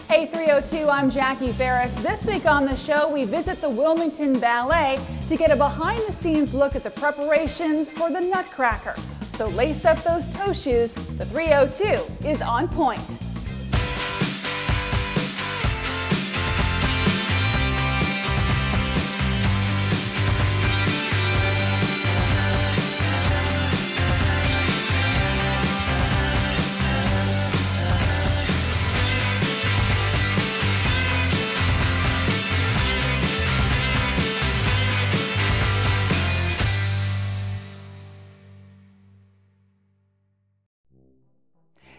Hey 302, I'm Jackie Ferris. This week on the show, we visit the Wilmington Ballet to get a behind-the-scenes look at the preparations for the Nutcracker. So lace up those toe shoes, the 302 is on point.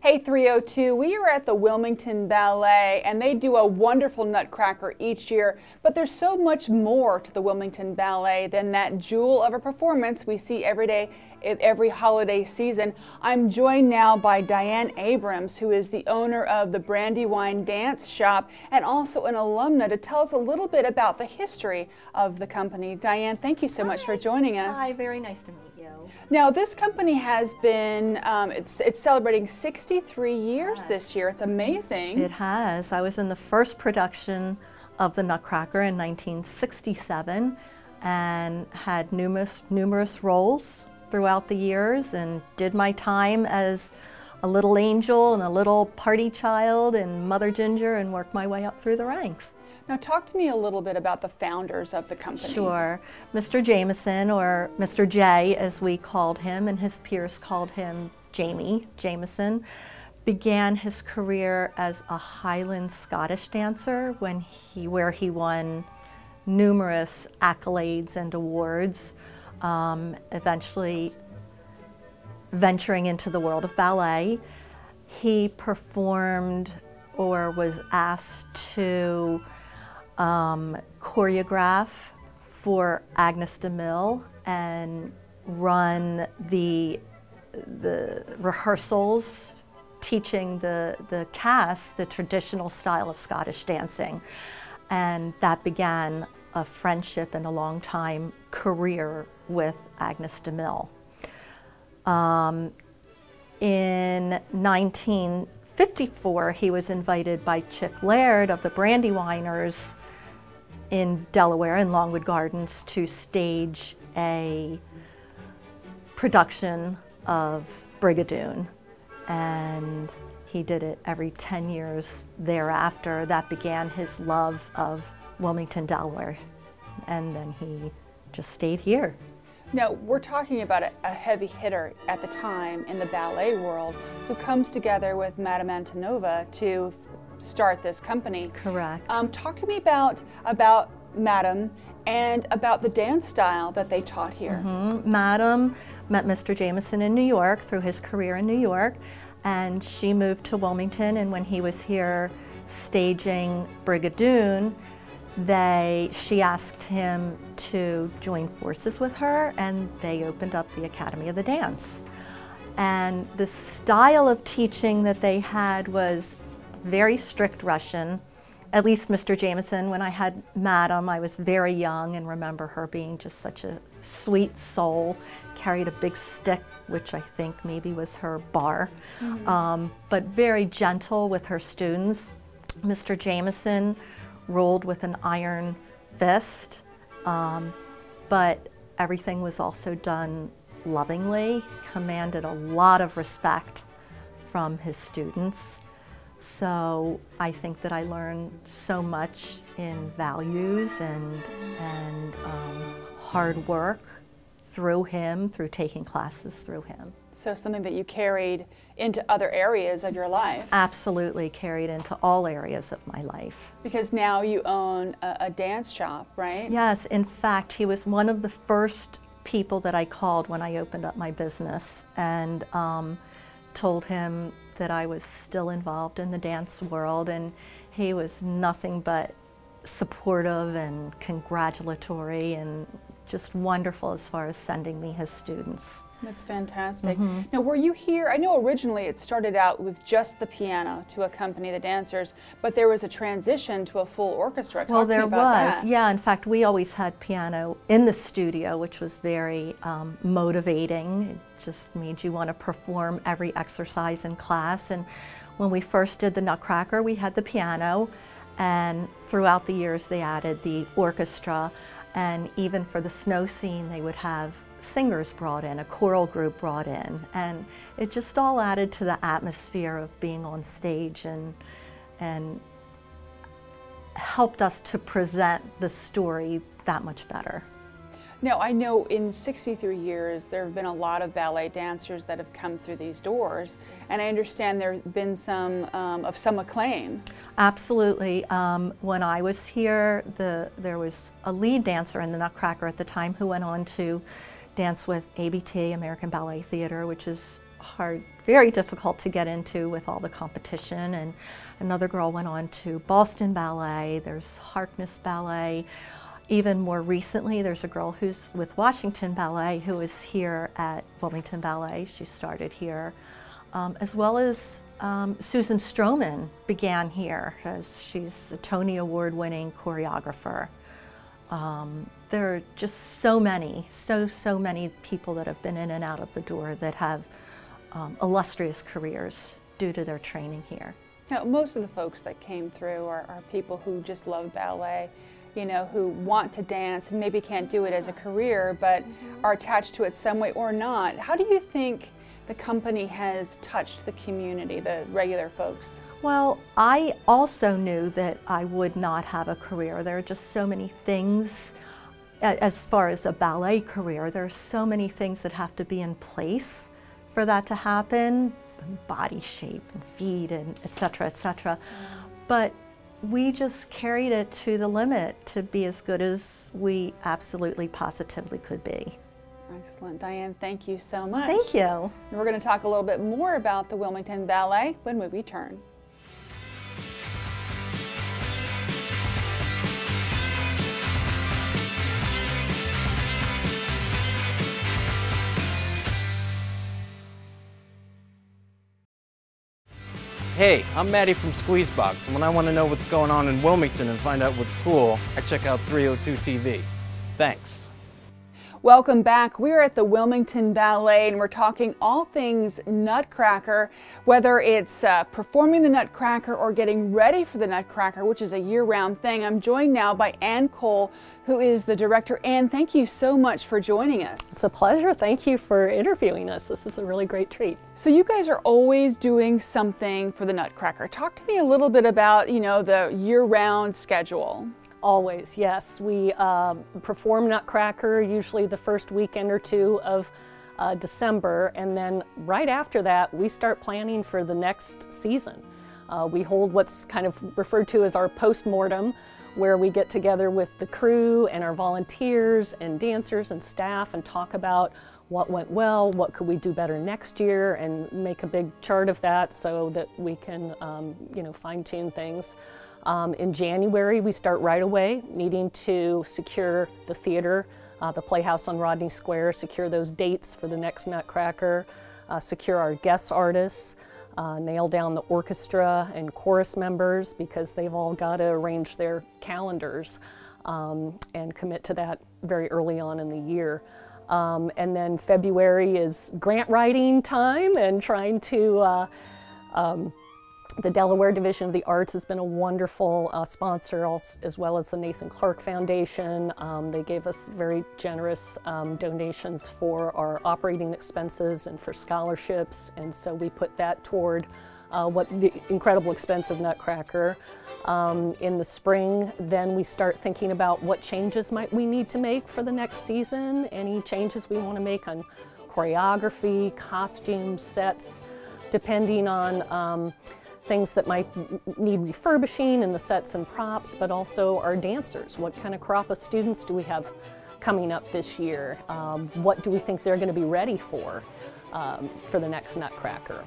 Hey 302, we are at the Wilmington Ballet and they do a wonderful Nutcracker each year, but there's so much more to the Wilmington Ballet than that jewel of a performance we see every day, every holiday season. I'm joined now by Diane Abrams, who is the owner of the Brandywine Dance Shop and also an alumna, to tell us a little bit about the history of the company. Diane, thank you so much for joining us. Hi, very nice to meet you. Now, this company has been, it's celebrating 63 years this year. It's amazing. It has. I was in the first production of the Nutcracker in 1967 and had numerous roles throughout the years and did my time as a little angel and a little party child and Mother Ginger and worked my way up through the ranks. Now talk to me a little bit about the founders of the company. Sure. Mr. Jameson, or Mr. J as we called him, and his peers called him Jamie Jameson, began his career as a Highland Scottish dancer where he won numerous accolades and awards, eventually venturing into the world of ballet. He performed or was asked to choreograph for Agnes de Mille and run the rehearsals, teaching the cast the traditional style of Scottish dancing. And that began a friendship and a long time career with Agnes de Mille. In 1954, he was invited by Chick Laird of the Brandywiners in Delaware, in Longwood Gardens, to stage a production of Brigadoon. And he did it every 10 years thereafter. That began his love of Wilmington, Delaware. And then he just stayed here. Now, we're talking about a heavy hitter at the time in the ballet world who comes together with Madame Antonova to start this company. Correct. Talk to me about Madame and about the dance style that they taught here. Madame met Mr. Jameson in New York through his career in New York, and she moved to Wilmington, and when he was here staging Brigadoon, she asked him to join forces with her, and they opened up the Academy of the Dance. And the style of teaching that they had was very strict Russian, at least Mr. Jameson. When I had Madame, I was very young and remember her being just such a sweet soul, carried a big stick, which I think maybe was her bar, but very gentle with her students. Mr. Jameson ruled with an iron fist, but everything was also done lovingly, commanded a lot of respect from his students. So I think that I learned so much in values and hard work through him, through taking classes through him. So something that you carried into other areas of your life? Absolutely, carried into all areas of my life. Because now you own a dance shop, right? Yes, in fact, he was one of the first people that I called when I opened up my business and told him that I was still involved in the dance world, and he was nothing but supportive and congratulatory and just wonderful as far as sending me his students. That's fantastic. Now, were you here? I know originally it started out with just the piano to accompany the dancers, but there was a transition to a full orchestra. Well, there was. Yeah, in fact, we always had piano in the studio, which was very motivating. It just made you want to perform every exercise in class. And When we first did the Nutcracker, we had the piano, and throughout the years they added the orchestra, and even for the snow scene they would have singers brought in, a choral group brought in, and it just all added to the atmosphere of being on stage and helped us to present the story that much better. Now, I know in 63 years there have been a lot of ballet dancers that have come through these doors, and I understand there have been some of some acclaim. Absolutely. When I was here, there was a lead dancer in the Nutcracker at the time who went on to dance with ABT, American Ballet Theater, which is hard, very difficult to get into with all the competition, and another girl went on to Boston Ballet, there's Harkness Ballet. Even more recently, there's a girl who's with Washington Ballet who is here at Wilmington Ballet. She started here, as well as Susan Stroman began here, as she's a Tony Award-winning choreographer. There are just so many, so many people that have been in and out of the door that have illustrious careers due to their training here. Now, most of the folks that came through are people who just love ballet, you know, who want to dance and maybe can't do it as a career, but are attached to it some way or not. How do you think the company has touched the community, the regular folks? Well, I also knew that I would not have a career. There are just so many things, as far as a ballet career, there are so many things that have to be in place for that to happen, body shape and feet and et cetera, et cetera. But we just carried it to the limit to be as good as we absolutely positively could be. Excellent. Diane, thank you so much. Thank you. And we're going to talk a little bit more about the Wilmington Ballet when we return. Hey, I'm Maddie from Squeezebox, and when I want to know what's going on in Wilmington and find out what's cool, I check out 302 TV. Thanks. Welcome back. We're at the Wilmington Ballet and we're talking all things Nutcracker, whether it's performing the Nutcracker or getting ready for the Nutcracker, which is a year-round thing. I'm joined now by Ann Cole, who is the director. Ann, thank you so much for joining us. It's a pleasure. Thank you for interviewing us. This is a really great treat. So you guys are always doing something for the Nutcracker. Talk to me a little bit about, you know, the year-round schedule. Always, yes. We perform Nutcracker usually the first weekend or two of December, and then right after that we start planning for the next season. We hold what's kind of referred to as our post-mortem, where we get together with the crew and our volunteers and dancers and staff and talk about what went well, what could we do better next year, and make a big chart of that so that we can you know, fine-tune things. In January, we start right away needing to secure the theater, the Playhouse on Rodney Square, secure those dates for the next Nutcracker, secure our guest artists, nail down the orchestra and chorus members because they've all got to arrange their calendars and commit to that very early on in the year. And then February is grant writing time and trying to the Delaware Division of the Arts has been a wonderful sponsor, as well as the Nathan Clark Foundation. They gave us very generous donations for our operating expenses and for scholarships, and so we put that toward what the incredible expense of Nutcracker. In the spring, then we start thinking about what changes might we need to make for the next season, any changes we want to make on choreography, costumes, sets, depending on things that might need refurbishing in the sets and props, but also our dancers. What kind of crop of students do we have coming up this year? What do we think they're going to be ready for the next Nutcracker?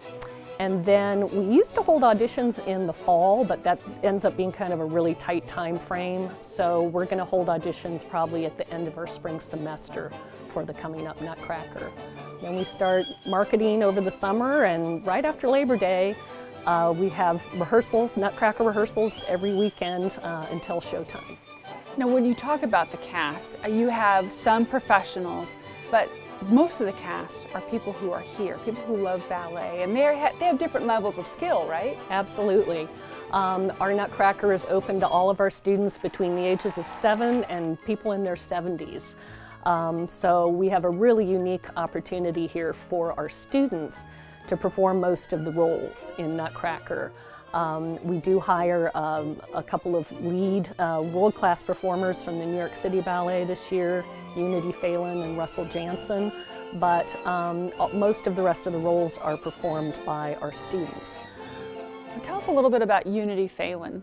And then we used to hold auditions in the fall, but that ends up being kind of a really tight time frame. So we're going to hold auditions probably at the end of our spring semester for the coming up Nutcracker. Then we start marketing over the summer, and right after Labor Day, we have rehearsals, Nutcracker rehearsals every weekend until showtime. Now, when you talk about the cast, you have some professionals, but most of the cast are people who are here, people who love ballet, and they have different levels of skill, right? Absolutely. Our Nutcracker is open to all of our students between the ages of 7 and people in their 70s. So we have a really unique opportunity here for our students to perform most of the roles in Nutcracker. We do hire a couple of lead world-class performers from the New York City Ballet this year, Unity Phelan and Russell Jansen, but most of the rest of the roles are performed by our students. Well, tell us a little bit about Unity Phelan.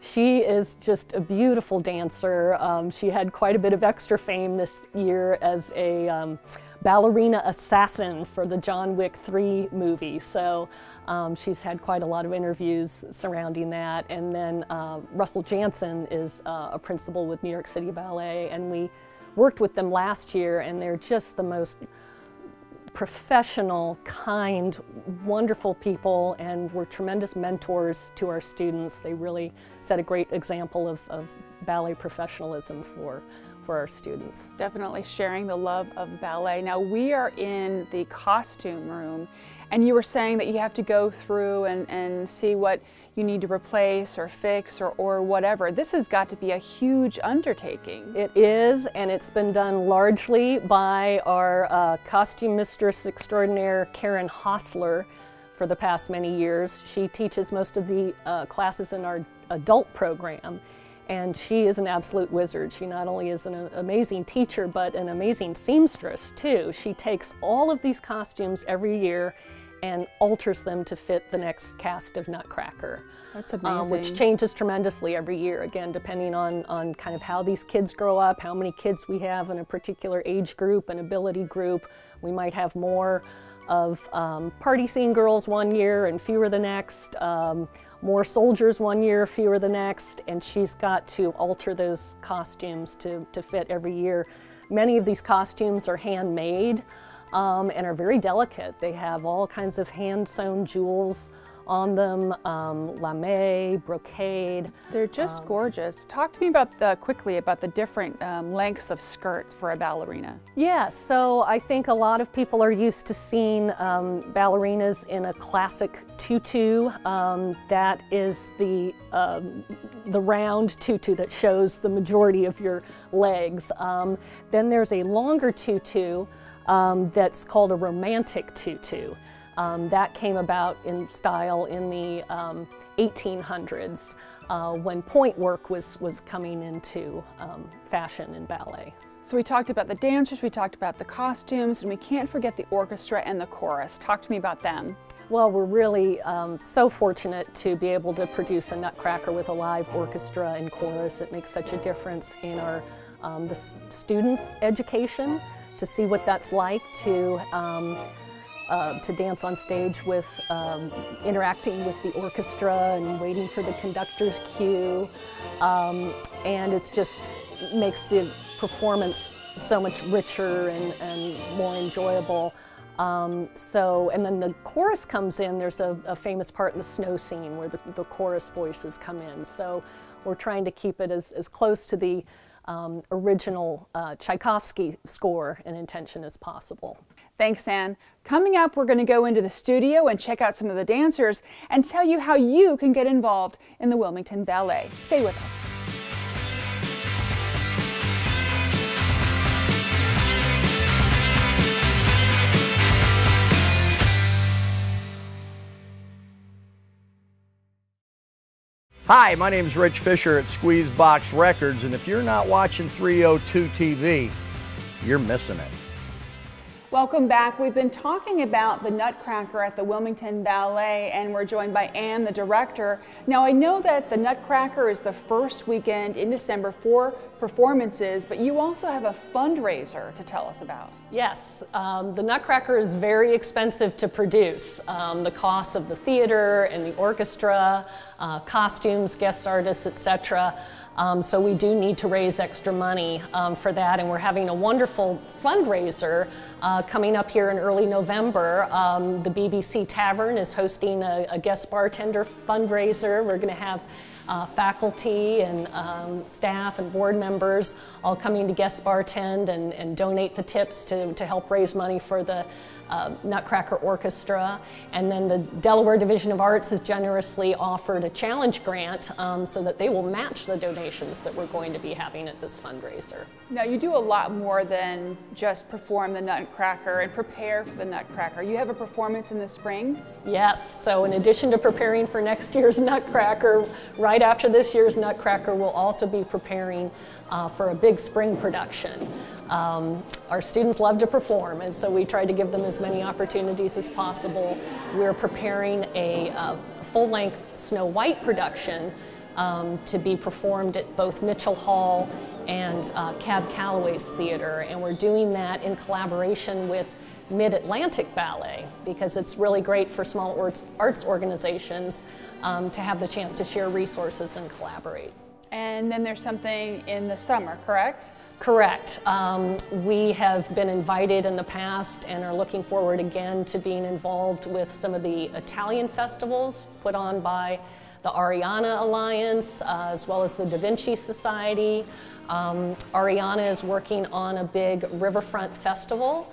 She is just a beautiful dancer. She had quite a bit of extra fame this year as a ballerina assassin for the John Wick 3 movie. So she's had quite a lot of interviews surrounding that. And then Russell Jansen is a principal with New York City Ballet, and we worked with them last year, and they're just the most professional, kind, wonderful people, and were tremendous mentors to our students. They really set a great example of ballet professionalism for our students. Definitely sharing the love of ballet. Now we are in the costume room, and you were saying that you have to go through and see what you need to replace or fix or whatever. This has got to be a huge undertaking. It is, and it's been done largely by our costume mistress extraordinaire, Karen Hostler, for the past many years. She teaches most of the classes in our adult program, and she is an absolute wizard. She not only is an amazing teacher, but an amazing seamstress too. She takes all of these costumes every year and alters them to fit the next cast of Nutcracker. That's amazing. Which changes tremendously every year, again, depending on kind of how these kids grow up, how many kids we have in a particular age group and ability group. We might have more of party scene girls one year and fewer the next, more soldiers one year, fewer the next, and she's got to alter those costumes to fit every year. Many of these costumes are handmade and are very delicate. They have all kinds of hand-sewn jewels on them, lame, brocade. They're just gorgeous. Talk to me about quickly about the different lengths of skirts for a ballerina. Yeah, so I think a lot of people are used to seeing ballerinas in a classic tutu. That is the round tutu that shows the majority of your legs. Then there's a longer tutu that's called a romantic tutu. That came about in style in the 1800s when point work was coming into fashion in ballet. So we talked about the dancers, we talked about the costumes, and we can't forget the orchestra and the chorus. Talk to me about them. Well, we're really so fortunate to be able to produce a Nutcracker with a live orchestra and chorus. It makes such a difference in our the students' education, to see what that's like to dance on stage with, interacting with the orchestra and waiting for the conductor's cue. And it just makes the performance so much richer and more enjoyable. And then the chorus comes in. There's a famous part in the snow scene where the chorus voices come in. So we're trying to keep it as close to the original Tchaikovsky score and intention as possible. Thanks, Anne. Coming up, we're going to go into the studio and check out some of the dancers and tell you how you can get involved in the Wilmington Ballet. Stay with us. Hi, my name is Rich Fisher at Squeezebox Records, and if you're not watching 302 TV, you're missing it. Welcome back. We've been talking about the Nutcracker at the Wilmington Ballet, and we're joined by Anne, the director. Now, I know that the Nutcracker is the first weekend in December for performances, but you also have a fundraiser to tell us about. Yes, the Nutcracker is very expensive to produce. The cost of the theater and the orchestra, costumes, guest artists, etc. So we do need to raise extra money for that, and we're having a wonderful fundraiser coming up here in early November. The BBC Tavern is hosting a guest bartender fundraiser. We're going to have faculty and staff and board members all coming to guest bartend and donate the tips to help raise money for the Nutcracker Orchestra. And then the Delaware Division of Arts has generously offered a challenge grant so that they will match the donations that we're going to be having at this fundraiser. Now, you do a lot more than just perform the Nutcracker and prepare for the Nutcracker. You have a performance in the spring? Yes, so in addition to preparing for next year's Nutcracker, right after this year's Nutcracker, we'll also be preparing for a big spring production. Our students love to perform, and so we try to give them as many opportunities as possible. We're preparing a full-length Snow White production to be performed at both Mitchell Hall and Cab Calloway's theater, and we're doing that in collaboration with Mid-Atlantic Ballet, because it's really great for small arts organizations to have the chance to share resources and collaborate. And then there's something in the summer, correct? Correct. We have been invited in the past and are looking forward again to being involved with some of the Italian festivals put on by the Ariana Alliance, as well as the Da Vinci Society. Ariana is working on a big riverfront festival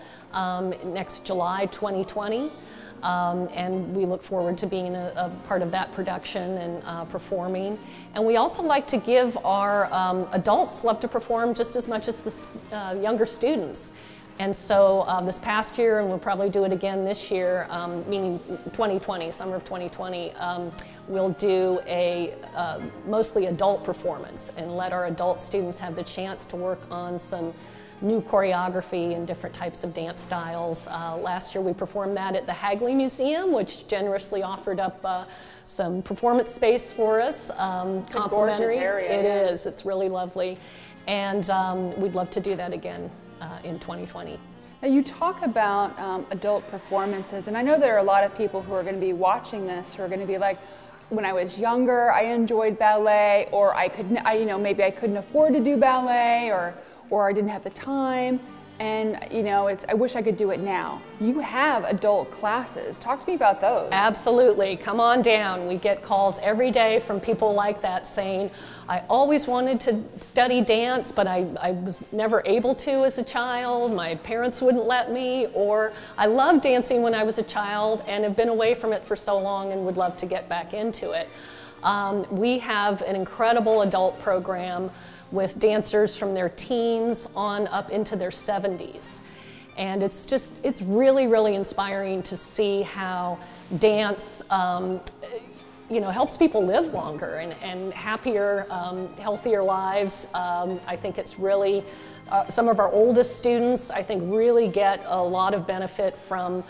next July 2020. And we look forward to being a part of that production and performing. And we also like to give our adults love to perform just as much as the younger students. And so this past year, and we'll probably do it again this year, meaning 2020, summer of 2020, we'll do a mostly adult performance and let our adult students have the chance to work on some new choreography and different types of dance styles. Last year we performed that at the Hagley Museum, which generously offered up some performance space for us. It's a gorgeous area. It is, it's really lovely. And we'd love to do that again in 2020. Now, you talk about adult performances, and I know there are a lot of people who are going to be watching this who are going to be like, when I was younger, I enjoyed ballet, or maybe I couldn't afford to do ballet, or I didn't have the time, and I wish I could do it now. You have adult classes. Talk to me about those. Absolutely, come on down. We get calls every day from people like that saying, I always wanted to study dance, but I was never able to as a child. My parents wouldn't let me, or I loved dancing when I was a child and have been away from it for so long and would love to get back into it. We have an incredible adult program with dancers from their teens on up into their 70s. And it's really, really inspiring to see how dance helps people live longer and happier, healthier lives. I think it's really, some of our oldest students, I think, really get a lot of benefit from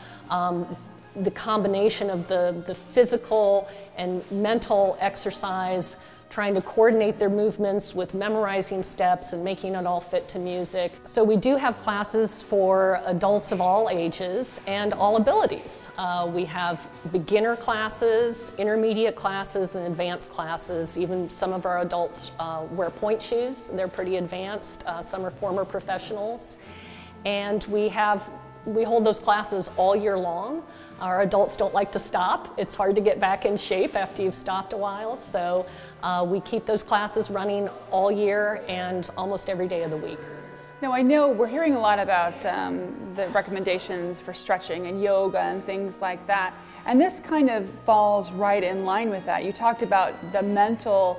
the combination of the physical and mental exercise, trying to coordinate their movements with memorizing steps and making it all fit to music. So we do have classes for adults of all ages and all abilities. We have beginner classes, intermediate classes, and advanced classes. Even some of our adults wear point shoes. They're pretty advanced. Some are former professionals. And we hold those classes all year long. Our adults don't like to stop. It's hard to get back in shape after you've stopped a while, so we keep those classes running all year and almost every day of the week. Now, I know we're hearing a lot about the recommendations for stretching and yoga and things like that, and this kind of falls right in line with that. You talked about the mental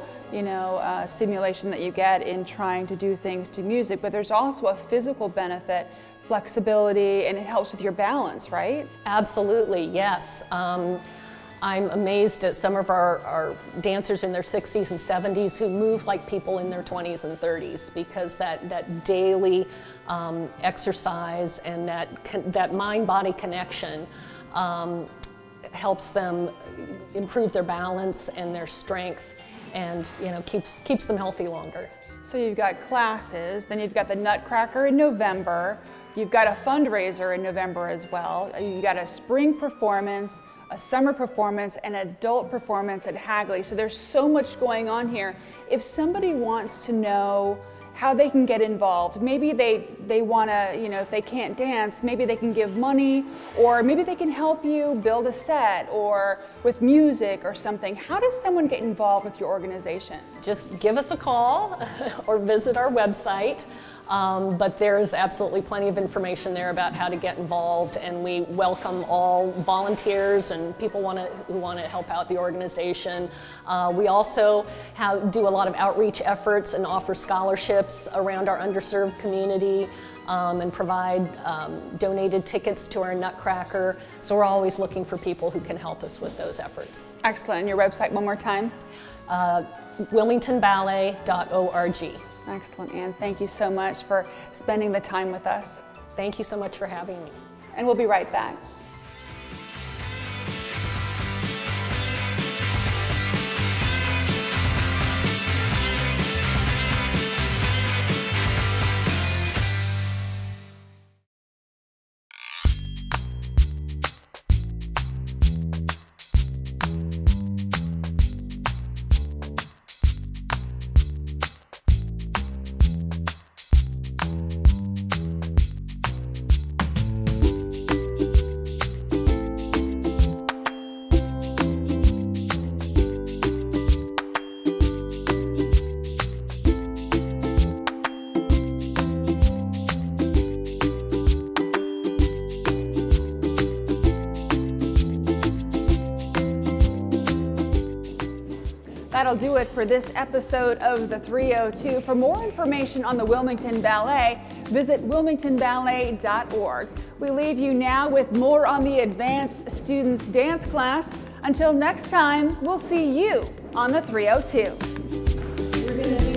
stimulation that you get in trying to do things to music, but there's also a physical benefit, flexibility, and it helps with your balance, right? Absolutely, yes. I'm amazed at some of our dancers in their 60s and 70s who move like people in their 20s and 30s, because that daily exercise and that mind-body connection helps them improve their balance and their strength, and keeps them healthy longer. So you've got classes, then you've got the Nutcracker in November, you've got a fundraiser in November as well, you've got a spring performance, a summer performance, an adult performance at Hagley. So there's so much going on here. If somebody wants to know how they can get involved, maybe they want to, you know, if they can't dance, maybe they can give money, or maybe they can help you build a set or with music or something. How does someone get involved with your organization? Just give us a call or visit our website. But there's absolutely plenty of information there about how to get involved, and we welcome all volunteers and people who want to help out the organization. We also do a lot of outreach efforts and offer scholarships around our underserved community, and provide donated tickets to our Nutcracker. So we're always looking for people who can help us with those efforts. Excellent. And your website one more time? WilmingtonBallet.org. Excellent, Anne. Thank you so much for spending the time with us. Thank you so much for having me. And we'll be right back. That'll do it for this episode of the 302. For more information on the Wilmington Ballet, visit wilmingtonballet.org. We leave you now with more on the Advanced Students Dance class. Until next time, we'll see you on the 302.